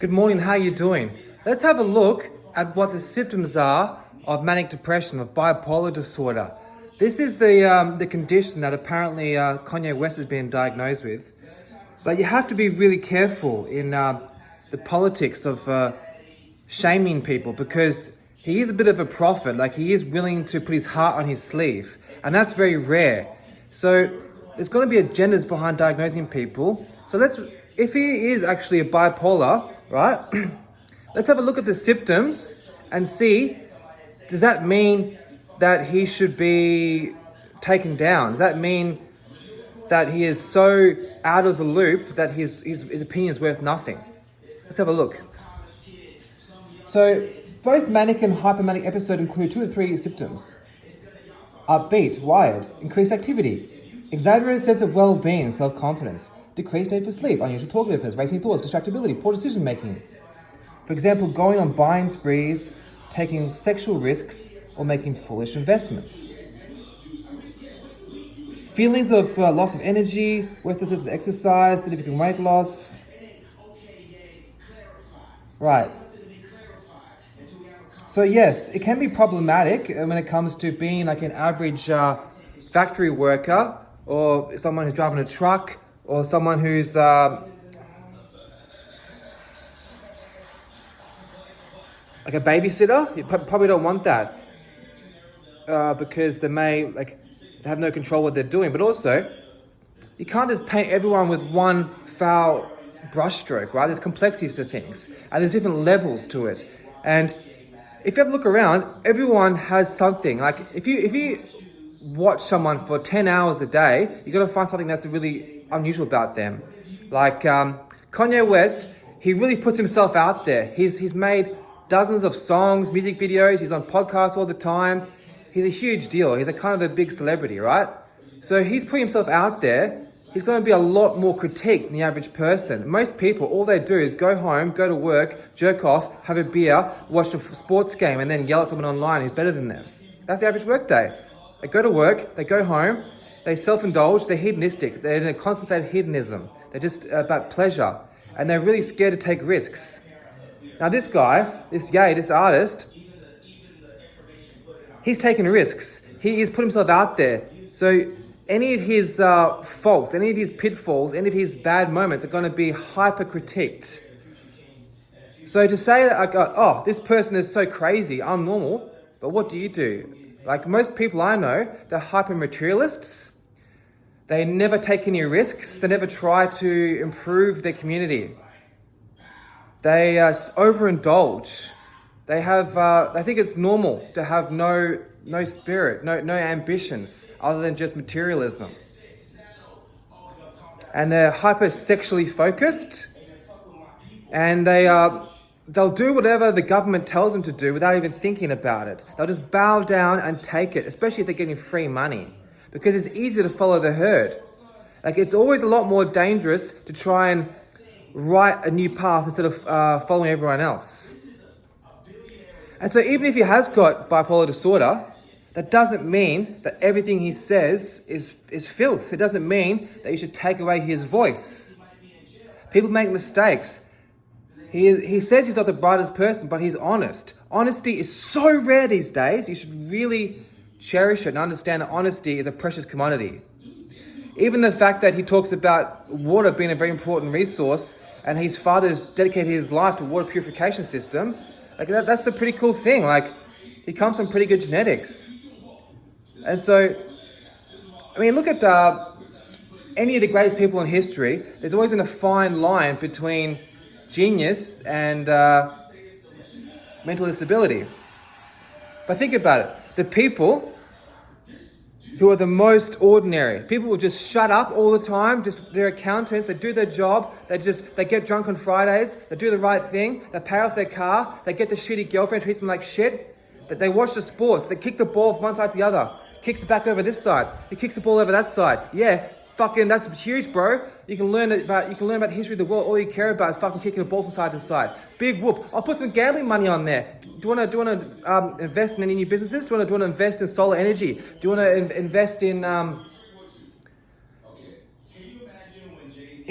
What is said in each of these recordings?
Good morning, how are you doing? Let's have a look at what the symptoms are of manic depression, of bipolar disorder. This is the condition that apparently Kanye West has been diagnosed with. But you have to be really careful in the politics of shaming people, because he is a bit of a prophet. Like, he is willing to put his heart on his sleeve, and that's very rare. So there's going to be agendas behind diagnosing people. So if he is actually a bipolar, right? Let's have a look at the symptoms and see, does that mean that he should be taken down? Does that mean that he is so out of the loop that his opinion is worth nothing? Let's have a look. So both manic and hypomanic episodes include 2 or 3 symptoms. Upbeat, wired, increased activity, exaggerated sense of well-being, self-confidence, decreased need for sleep, unusual talkativeness, racing thoughts, distractibility, poor decision-making. For example, going on buying sprees, taking sexual risks, or making foolish investments. Feelings of loss of energy, worthlessness of exercise, significant weight loss. Right. So yes, it can be problematic when it comes to being like an average factory worker, or someone who's driving a truck, or someone who's like a babysitter. You probably don't want that because they have no control what they're doing. But also, you can't just paint everyone with one foul brushstroke, right? There's complexities to things, and there's different levels to it. And if you have a look around, everyone has something. Like, if you watch someone for 10 hours a day, you got to find something that's really unusual about them. Like Kanye West, he really puts himself out there. He's made dozens of songs, music videos. He's on podcasts all the time. He's a huge deal. He's a kind of a big celebrity, right? So he's putting himself out there. He's going to be a lot more critiqued than the average person. Most people, all they do is go home, go to work, jerk off, have a beer, watch a sports game, and then yell at someone online who's better than them. That's the average work day. They go to work, they go home, they self-indulge, they're hedonistic. They're in a constant state of hedonism. They're just about pleasure. And they're really scared to take risks. Now this guy, this artist, he's taking risks. He has put himself out there. So any of his faults, any of his pitfalls, any of his bad moments are going to be hyper-critiqued. So to say that, this person is so crazy, I'm normal, but what do you do? Like most people I know, they're hyper-materialists. They never take any risks. They never try to improve their community. They overindulge. They think it's normal to have no spirit, no ambitions other than just materialism. And they're hyper-sexually focused, and they'll do whatever the government tells them to do without even thinking about it. They'll just bow down and take it, especially if they're getting free money, because it's easier to follow the herd. Like, it's always a lot more dangerous to try and write a new path instead of following everyone else. And so even if he has got bipolar disorder, that doesn't mean that everything he says is filth. It doesn't mean that you should take away his voice. People make mistakes. He says he's not the brightest person, but he's honest. Honesty is so rare these days. You should really cherish it and understand that honesty is a precious commodity. Even the fact that he talks about water being a very important resource, and his father's dedicated his life to water purification system, like that's a pretty cool thing. Like, he comes from pretty good genetics. And so, I mean, look at any of the greatest people in history. There's always been a fine line between genius and mental instability. But think about it. The people who are the most ordinary, people who just shut up all the time, just they're accountants, they do their job, they get drunk on Fridays, they do the right thing, they pay off their car, they get the shitty girlfriend, treats them like shit, that they watch the sports, they kick the ball from one side to the other, kicks it back over this side, he kicks the ball over that side. Yeah, fucking that's huge, bro. You can learn about the history of the world. All you care about is fucking kicking the ball from side to side. Big whoop. I'll put some gambling money on there. Do you want to invest in any new businesses? Do you want to invest in solar energy? Do you want to invest in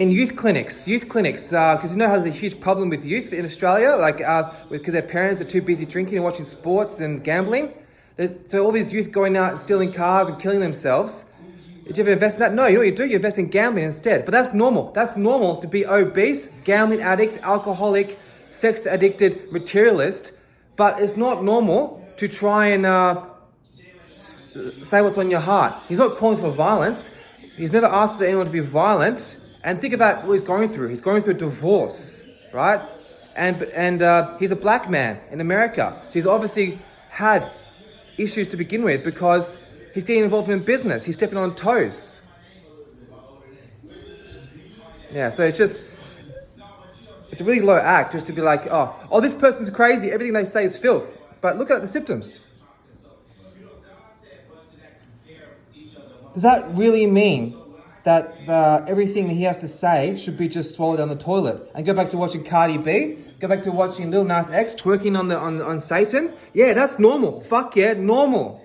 in youth clinics, because you know how there's a huge problem with youth in Australia, like because their parents are too busy drinking and watching sports and gambling. So all these youth going out and stealing cars and killing themselves. Did you ever invest in that? No, you know what you do? You invest in gambling instead. But that's normal. That's normal to be obese, gambling addict, alcoholic, sex addicted, materialist. But it's not normal to try and say what's on your heart. He's not calling for violence. He's never asked anyone to be violent. And think about what he's going through. He's going through a divorce, right? And he's a black man in America. So he's obviously had issues to begin with because he's getting involved in business. He's stepping on toes. Yeah, so it's a really low act just to be like, oh, this person's crazy. Everything they say is filth. But look at the symptoms. Does that really mean that everything that he has to say should be just swallowed down the toilet? And go back to watching Cardi B? Go back to watching Lil Nas X twerking on Satan? Yeah, that's normal. Fuck yeah, normal.